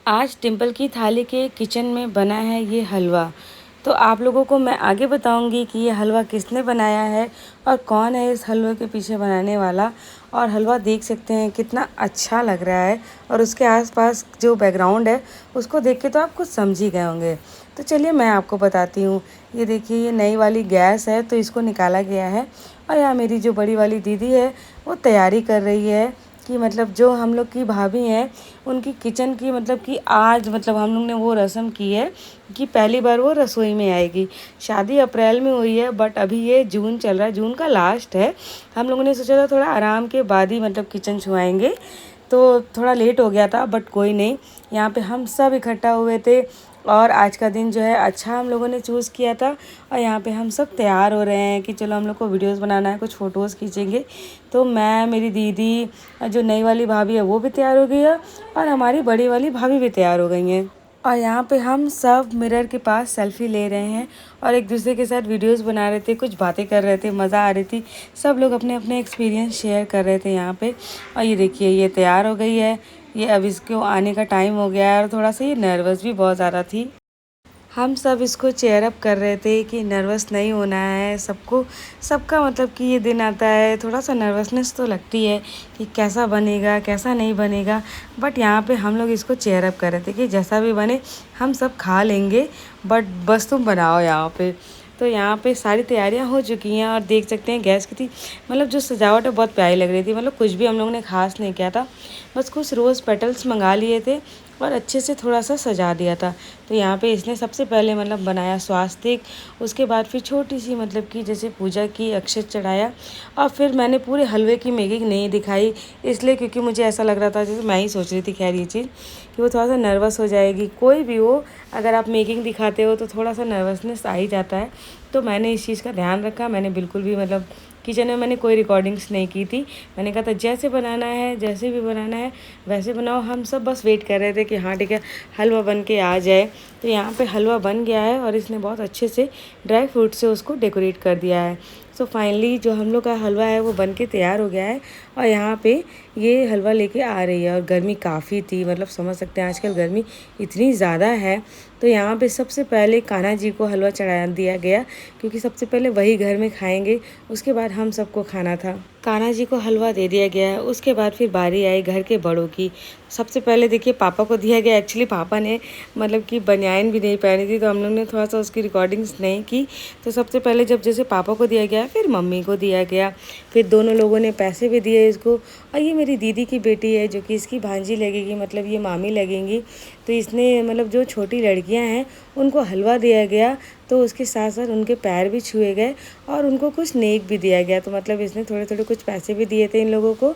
आज टिम्पल की थाली के किचन में बना है ये हलवा। तो आप लोगों को मैं आगे बताऊंगी कि ये हलवा किसने बनाया है और कौन है इस हलवे के पीछे बनाने वाला। और हलवा देख सकते हैं कितना अच्छा लग रहा है और उसके आसपास जो बैकग्राउंड है उसको देख के तो आप कुछ समझ ही गए होंगे। तो चलिए मैं आपको बताती हूँ। ये देखिए, ये नई वाली गैस है तो इसको निकाला गया है। और यहाँ मेरी जो बड़ी वाली दीदी है वो तैयारी कर रही है कि मतलब जो हम लोग की भाभी हैं उनकी किचन की मतलब कि आज मतलब हम लोग ने वो रस्म की है कि पहली बार वो रसोई में आएगी। शादी अप्रैल में हुई है बट अभी ये जून चल रहा है, जून का लास्ट है। हम लोगों ने सोचा था थोड़ा आराम के बाद ही मतलब किचन छुआएंगे, तो थोड़ा लेट हो गया था बट कोई नहीं। यहाँ पे हम सब इकट्ठा हुए थे और आज का दिन जो है अच्छा हम लोगों ने चूज़ किया था। और यहाँ पे हम सब तैयार हो रहे हैं कि चलो हम लोग को वीडियोस बनाना है, कुछ फ़ोटोज़ खींचेंगे। तो मैं, मेरी दीदी, जो नई वाली भाभी है वो भी तैयार हो गई है और हमारी बड़ी वाली भाभी भी तैयार हो गई हैं। और यहाँ पे हम सब मिरर के पास सेल्फी ले रहे हैं और एक दूसरे के साथ वीडियोस बना रहे थे, कुछ बातें कर रहे थे, मज़ा आ रही थी। सब लोग अपने अपने एक्सपीरियंस शेयर कर रहे थे यहाँ पे। और ये देखिए, ये तैयार हो गई है। ये अब इसको आने का टाइम हो गया है और थोड़ा सा ये नर्वस भी बहुत ज़्यादा थी। हम सब इसको चेयर अप कर रहे थे कि नर्वस नहीं होना है सबको। सबका मतलब कि ये दिन आता है, थोड़ा सा नर्वसनेस तो लगती है कि कैसा बनेगा कैसा नहीं बनेगा। बट यहाँ पे हम लोग इसको चेयर अप कर रहे थे कि जैसा भी बने हम सब खा लेंगे, बट बस तुम बनाओ यहाँ पे। तो यहाँ पे सारी तैयारियाँ हो चुकी हैं और देख सकते हैं गैस की थी मतलब जो सजावट है बहुत प्यारी लग रही थी। मतलब कुछ भी हम लोगों ने खास नहीं किया था, बस कुछ रोज़ पेटल्स मंगा लिए थे और अच्छे से थोड़ा सा सजा दिया था। तो यहाँ पे इसने सबसे पहले मतलब बनाया स्वास्तिक, उसके बाद फिर छोटी सी मतलब कि जैसे पूजा की, अक्षत चढ़ाया। और फिर मैंने पूरे हलवे की मेकिंग नहीं दिखाई इसलिए क्योंकि मुझे ऐसा लग रहा था, जैसे मैं ही सोच रही थी खैर ये चीज़, कि वो थोड़ा सा नर्वस हो जाएगी। कोई भी हो, अगर आप मेकिंग दिखाते हो तो थोड़ा सा नर्वसनेस आ ही जाता है। तो मैंने इस चीज़ का ध्यान रखा। मैंने बिल्कुल भी मतलब किचन में मैंने कोई रिकॉर्डिंग्स नहीं की थी। मैंने कहा था जैसे बनाना है, जैसे भी बनाना है वैसे बनाओ। हम सब बस वेट कर रहे थे कि हाँ ठीक है, हलवा बन के आ जाए। तो यहाँ पे हलवा बन गया है और इसने बहुत अच्छे से ड्राई फ्रूट से उसको डेकोरेट कर दिया है। सो फाइनली जो हम लोग का हलवा है वो बन के तैयार हो गया है। और यहाँ पे ये हलवा लेके आ रही है और गर्मी काफ़ी थी, मतलब समझ सकते हैं आजकल गर्मी इतनी ज़्यादा है। तो यहाँ पे सबसे पहले कान्हा जी को हलवा चढ़ा दिया गया क्योंकि सबसे पहले वही घर में खाएंगे, उसके बाद हम सबको खाना था। कान्हा जी को हलवा दे दिया गया है। उसके बाद फिर बारी आई घर के बड़ों की। सबसे पहले देखिए पापा को दिया गया। एक्चुअली पापा ने मतलब कि बनियान भी नहीं पहनी थी तो हम लोग ने थोड़ा सा उसकी रिकॉर्डिंग्स नहीं की। तो सबसे पहले जब जैसे पापा को दिया गया फिर मम्मी को दिया गया, फिर दोनों लोगों ने पैसे भी दिए इसको। और ये मेरी दीदी की बेटी है जो कि इसकी भांजी लगेगी, मतलब ये मामी लगेंगी। तो इसने मतलब जो छोटी लड़कियां हैं उनको हलवा दिया गया, तो उसके साथ साथ उनके पैर भी छुए गए और उनको कुछ नेक भी दिया गया। तो मतलब इसने थोड़े थोड़े कुछ पैसे भी दिए थे इन लोगों को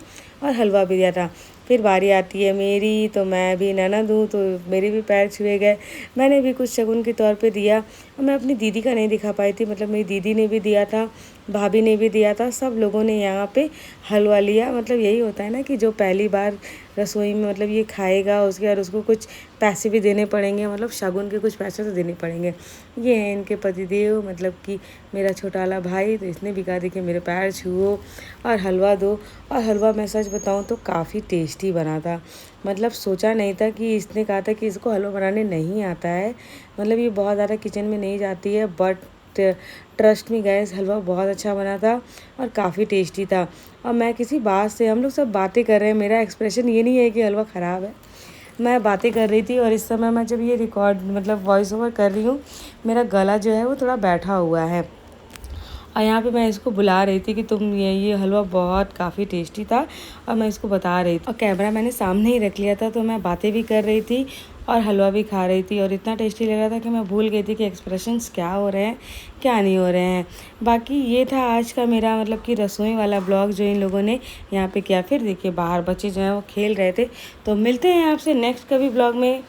और हलवा भी दिया था। फिर बारी आती है मेरी, तो मैं भी ननद हूँ तो मेरे भी पैर छुए गए। मैंने भी कुछ शगुन के तौर पे दिया और मैं अपनी दीदी का नहीं दिखा पाई थी, मतलब मेरी दीदी ने भी दिया था, भाभी ने भी दिया था। सब लोगों ने यहाँ पे हलवा लिया। मतलब यही होता है ना कि जो पहली बार रसोई में मतलब ये खाएगा उसके बाद उसको कुछ पैसे भी देने पड़ेंगे, मतलब शगुन के कुछ पैसे तो देने पड़ेंगे। ये हैं इनके पतिदेव, मतलब कि मेरा छोटा वाला भाई। तो इसने भी कहा देखिए मेरे पैर छुओ और हलवा दो। और हलवा मैं सच बताऊं तो काफ़ी टेस्टी बना था। मतलब सोचा नहीं था कि इसने कहा था कि इसको हलवा बनाने नहीं आता है, मतलब ये बहुत ज़्यादा किचन में नहीं जाती है, बट ट्रस्ट मी गाइस हलवा बहुत अच्छा बना था और काफ़ी टेस्टी था। और मैं किसी बात से, हम लोग सब बातें कर रहे हैं, मेरा एक्सप्रेशन ये नहीं है कि हलवा ख़राब है। मैं बातें कर रही थी और इस समय मैं जब ये रिकॉर्ड मतलब वॉइस ओवर कर रही हूँ, मेरा गला जो है वो थोड़ा बैठा हुआ है। और यहाँ पे मैं इसको बुला रही थी कि तुम ये हलवा बहुत काफ़ी टेस्टी था और मैं इसको बता रही थी। और कैमरा मैंने सामने ही रख लिया था तो मैं बातें भी कर रही थी और हलवा भी खा रही थी और इतना टेस्टी लग रहा था कि मैं भूल गई थी कि एक्सप्रेशंस क्या हो रहे हैं क्या नहीं हो रहे हैं। बाकी ये था आज का मेरा मतलब कि रसोई वाला ब्लॉग जो इन लोगों ने यहाँ पे किया। फिर देखिए बाहर बच्चे जो हैं वो खेल रहे थे। तो मिलते हैं आपसे नेक्स्ट कभी ब्लॉग में।